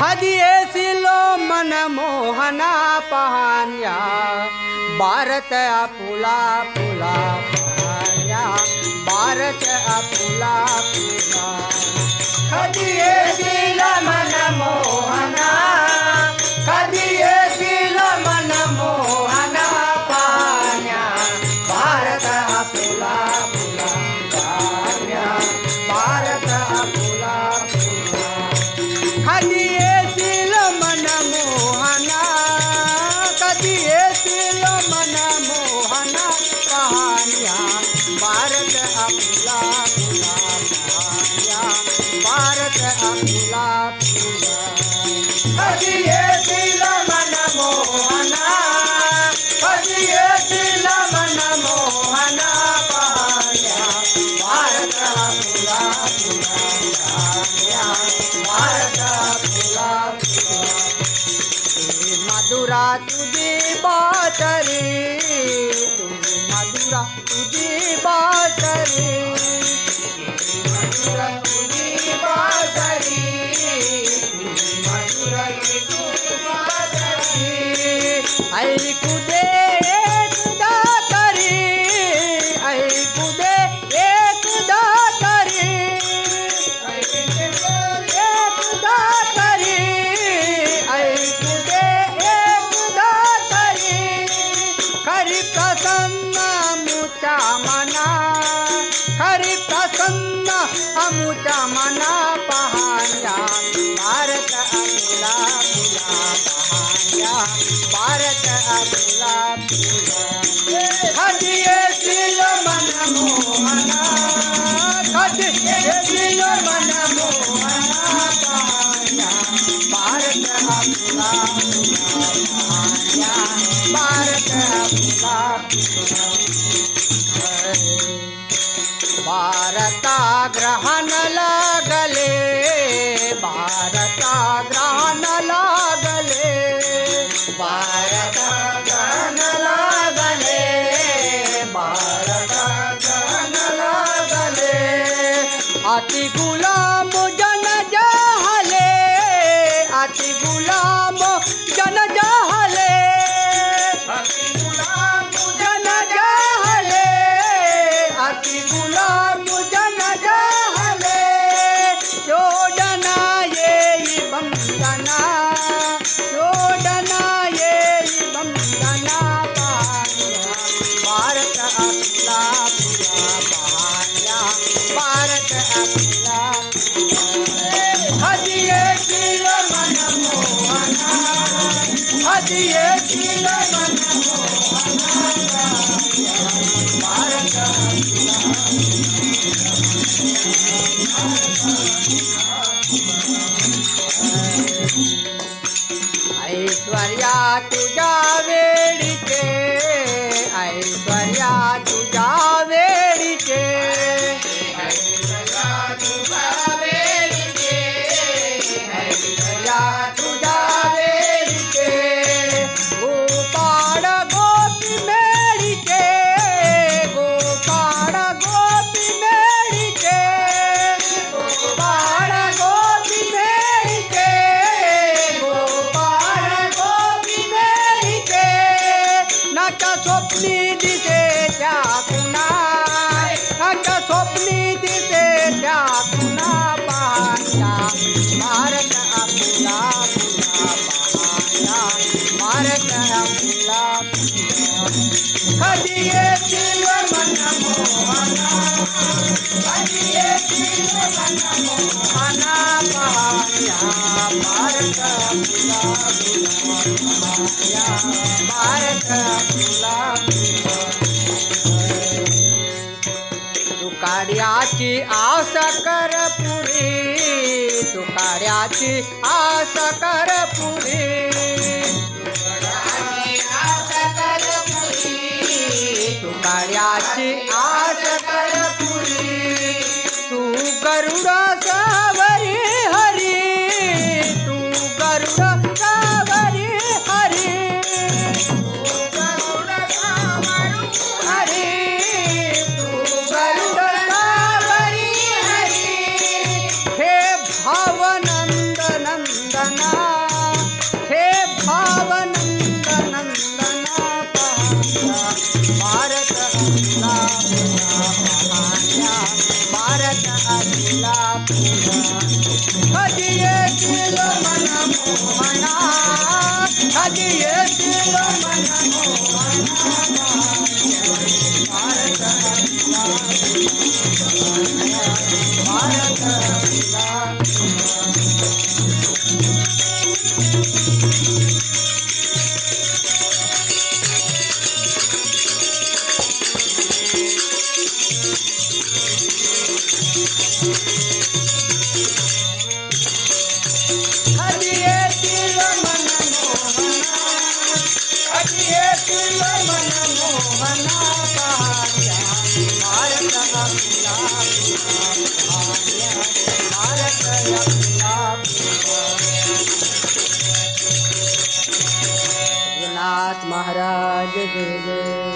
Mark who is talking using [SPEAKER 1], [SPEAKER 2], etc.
[SPEAKER 1] खदिये सिलो मन मोहना पहान्या भारत आपुला पुला पहान्या भारत आपुला पुला खदिये सिलो मन मोहना खदिये सिलो मन मोहना पहान्या भारत आपुला पुला पहान्या भारत आपुला पुला खदिये मन मोहना कदिये सिल मन मोहना कहानिया भारत अपुला पुला कहानिया भारत अपुला पुला कदिये सिल मन मोहना कदिये सिल मन मोहना कहानिया भारत अपुला पुला कहानिया भारत अपुला मधुरा तुझी बातरी तुझी मधुरा तुझी बातरी मधुरा तुझी बातरी मधुरा तुझी बातरी ऐकू दे एकदा तरी ऐकू दे एकदा तरी एकदा तरी ऐकू दे खरी प्रसन्न अमुचा मना खरी प्रसन्न अमुचा मना पहान्या भारत अपुला पुला पहान्या भारत अपुला पुला खदिये सिल मन मोहना खदिये सिल मन मोहना पहान्या भारत अपुला पुला पहान्या भारत भारता ग्रहण लागले भारता ग्रहण लागले भारता ग्रहण लागले भारता ग्रहण लागले अति गुलाम जन जहले अति गुलाम जन जहले अति गुलाम जन जहले अति गुलाम जन जहले जोडना ये बंदना जोडना ये बंदना भारत अपुला पुला पहान्या भारत अपुला खदिये सिल मन मोहना खदिये सिल मन मोहना भारत ऐश्वर्या तुझ्या वेळीचे ऐश्वर्या तुझ्या वेळीचे ऐश्वर्या तुझ्या वेळीचे ऐश्वर्या तुझ्या वेळीचे गोपाळ गोपी मेळीचे गोपाळ गोपी मेळीचे गोपाळ गोपी मेळीचे गोपाळ गोपी मेळीचे नाच्या स्वप्नी दिसे त्या कुणा नाच्या स्वप्नी दिसे त्या कुणा पाहत्या भारत अपुला पुला पाहत्या भारत अपुला खदिये सिल मन मोहना खदिये सिल मन मोहना पहान्या भारत अपुला पुला पहान्या भारत अपुला तुकाड्याची आस कर पुरी तुकाड्याची आस कर पुरी तुकाड्याची आस कर पुरी तू गरुड सावरी हरी तू गरुड सावरी हरी तू गरुड सावरी हरी तू गरुड सावरी हरी हे भावनंद नंदना मोहना कधी येतील मनमोहना भारत कधी येतील मनमोहना कधी येतील मनमोहना पाहण्या भारत आपला पाहण्या भारत आपला नाथ महाराज जय जय